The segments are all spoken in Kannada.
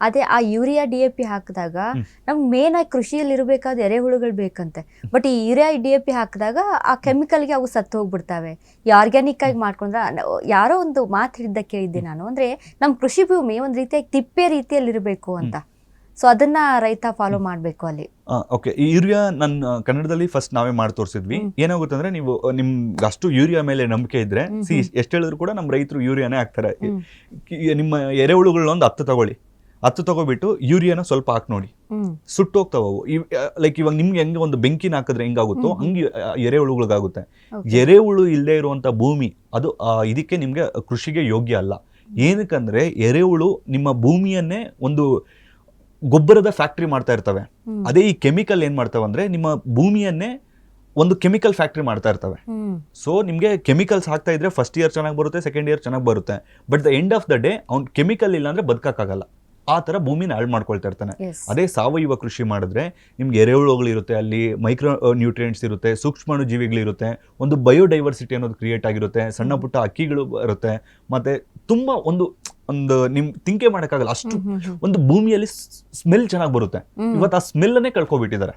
ಅದೇ ಆ ಯೂರಿಯಾ DAP ಹಾಕಿದಾಗ ನಮ್ಗೆ ಮೇನ್ ಆಗಿ ಕೃಷಿಯಲ್ಲಿ ಇರಬೇಕಾದ ಎರೆಹುಳುಗಳು ಬೇಕಂತೆ. ಬಟ್ ಈ ಯೂರಿಯಾ DAP ಹಾಕಿದಾಗ ಆ ಕೆಮಿಕಲ್ಗೆ ಅವು ಸತ್ತು ಹೋಗ್ಬಿಡ್ತಾವೆ. ಈ ಆರ್ಗ್ಯಾನಿಕ್ ಆಗಿ ಮಾಡ್ಕೊಂಡ್ರೆ ಯಾರೋ ಒಂದು ಮಾತು ಹಿಡಿದ ಕೇಳಿದ್ದೆ ನಾನು, ಅಂದ್ರೆ ನಮ್ ಕೃಷಿ ಭೂಮಿ ಒಂದ್ ರೀತಿಯಾಗಿ ತಿಪ್ಪೆ ರೀತಿಯಲ್ಲಿ ಇರಬೇಕು ಅಂತ. ಸೊ ಅದನ್ನ ರೈತ ಫಾಲೋ ಮಾಡ್ಬೇಕು ಅಲ್ಲಿ. ಓಕೆ, ಈ ಯೂರಿಯಾ ನನ್ನ ಕನ್ನಡದಲ್ಲಿ ಫಸ್ಟ್ ನಾವೇ ಮಾಡಿ ತೋರಿಸಿದ್ವಿ. ಏನಾಗುತ್ತೆ ಅಂದ್ರೆ ನೀವು ನಿಮ್ಗೆ ಅಷ್ಟು ಯೂರಿಯಾ ಮೇಲೆ ನಂಬಿಕೆ ಇದ್ರೆ ಎಷ್ಟು ಹೇಳಿದ್ರು ಕೂಡ ನಮ್ಮ ರೈತರು ಯೂರಿಯಾನೇ ಹಾಕ್ತಾರೆ. ನಿಮ್ಮ ಎರೆಹುಳುಗಳನ್ನ ಒಂದು 10 ತಗೊಳ್ಳಿ, 10 ತಗೋಬಿಟ್ಟು ಯೂರಿಯಾನ ಸ್ವಲ್ಪ ಹಾಕಿ ನೋಡಿ, ಸುಟ್ಟೋಗ್ತಾವ ಅವು. ಲೈಕ್ ಇವಾಗ ನಿಮ್ಗೆ ಹೆಂಗೆ ಒಂದು ಬೆಂಕಿನ ಹಾಕಿದ್ರೆ ಹೆಂಗಾಗುತ್ತೋ ಹಂಗೆ ಎರೆಹುಳುಗಳಿಗಾಗುತ್ತೆ. ಎರೆಹುಳು ಇಲ್ಲದೆ ಇರುವಂತ ಭೂಮಿ ಅದು ಇದಕ್ಕೆ ನಿಮ್ಗೆ ಕೃಷಿಗೆ ಯೋಗ್ಯ ಅಲ್ಲ. ಏನಕ್ಕಂದ್ರೆ ಎರೆಹುಳು ನಿಮ್ಮ ಭೂಮಿಯನ್ನೇ ಒಂದು ಗೊಬ್ಬರದ ಫ್ಯಾಕ್ಟ್ರಿ ಮಾಡ್ತಾ ಇರ್ತವೆ. ಅದೇ ಈ ಕೆಮಿಕಲ್ ಏನ್ ಮಾಡ್ತಾವೆ ಅಂದ್ರೆ ನಿಮ್ಮ ಭೂಮಿಯನ್ನೇ ಒಂದು ಕೆಮಿಕಲ್ ಫ್ಯಾಕ್ಟ್ರಿ ಮಾಡ್ತಾ ಇರ್ತವೆ. ಸೊ ನಿಮ್ಗೆ ಕೆಮಿಕಲ್ಸ್ ಹಾಕ್ತಾ ಇದ್ರೆ ಫಸ್ಟ್ ಇಯರ್ ಚೆನ್ನಾಗಿ ಬರುತ್ತೆ, ಸೆಕೆಂಡ್ ಇಯರ್ ಚೆನ್ನಾಗಿ ಬರುತ್ತೆ, but the end of the day ಅವ್ನ್ ಕೆಮಿಕಲ್ ಇಲ್ಲ ಅಂದ್ರೆ ಬದುಕಕ್ಕಾಗಲ್ಲ. ಆ ತರ ಭೂಮಿನ ಹಾಳು ಮಾಡ್ಕೊಳ್ತಾ ಇರ್ತಾನೆ. ಅದೇ ಸಾವಯವ ಕೃಷಿ ಮಾಡಿದ್ರೆ ನಿಮ್ಗೆ ಎರೆಹುಳುಗಳಿರುತ್ತೆ, ಅಲ್ಲಿ ಮೈಕ್ರೋ ನ್ಯೂಟ್ರಿಯೆಂಟ್ಸ್ ಇರುತ್ತೆ, ಸೂಕ್ಷ್ಮಾಣು ಜೀವಿಗಳಿರುತ್ತೆ, ಒಂದು ಬಯೋಡೈವರ್ಸಿಟಿ ಅನ್ನೋದು ಕ್ರಿಯೇಟ್ ಆಗಿರುತ್ತೆ, ಸಣ್ಣ ಪುಟ್ಟ ಅಕ್ಕಿಗಳು ಬರುತ್ತೆ, ಮತ್ತೆ ತುಂಬಾ ಒಂದು ನಿಮ್ ತಿಂಕೆ ಮಾಡಕ್ಕಾಗಲ್ಲ ಅಷ್ಟು ಒಂದು ಭೂಮಿಯಲ್ಲಿ ಸ್ಮೆಲ್ ಚೆನ್ನಾಗಿ ಬರುತ್ತೆ. ಇವತ್ತು ಆ ಸ್ಮೆಲ್ ಅನ್ನೇ ಕಳ್ಕೊಬಿಟ್ಟಿದ್ದಾರೆ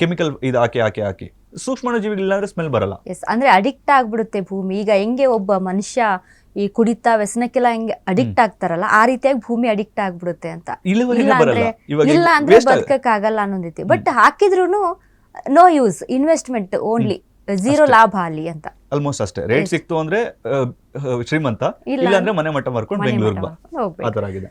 ಕೆಮಿಕಲ್ ಇದು ಹಾಕಿ. ಸೂಕ್ಷ್ಮಾಣು ಜೀವಿಗಳಿಲ್ಲ ಅಂದ್ರೆ ಸ್ಮೆಲ್ ಬರಲ್ಲ. ಅಂದ್ರೆ ಅಡಿಕ್ಟ್ ಆಗ್ಬಿಡುತ್ತೆ ಭೂಮಿ. ಈಗ ಹೆಂಗೆ ಒಬ್ಬ ಮನುಷ್ಯ ಈ ಕುಡಿತಾ ವ್ಯಸನಕ್ಕೆಲ್ಲ ಹೆಂಗೆ ಅಡಿಕ್ಟ್ ಆಗ್ತಾರಲ್ಲ, ಆ ರೀತಿಯಾಗಿ ಭೂಮಿ ಅಡಿಕ್ಟ್ ಆಗ್ಬಿಡುತ್ತೆ ಅಂತ. ಇಲ್ಲ ಅಂದ್ರೆ ಬದುಕಕ್ಕಾಗಲ್ಲ ಅನ್ನೋದೈತಿ. ಬಟ್ ಹಾಕಿದ್ರು no use, investment only, zero ಲಾಭ ಅಲ್ಲಿ ಅಂತ. ಆಲ್ಮೋಸ್ಟ್ ಅಷ್ಟೇ. ರೇಟ್ ಸಿಕ್ತು ಅಂದ್ರೆ ಶ್ರೀಮಂತ, ಇಲ್ಲ ಅಂದ್ರೆ ಮನೆ ಮಟ್ಟ ಮಾರ್ಕೊಂಡು ಬೆಂಗಳೂರಿಗೆ ಬಾ, ಆ ತರ ಆಗಿದೆ.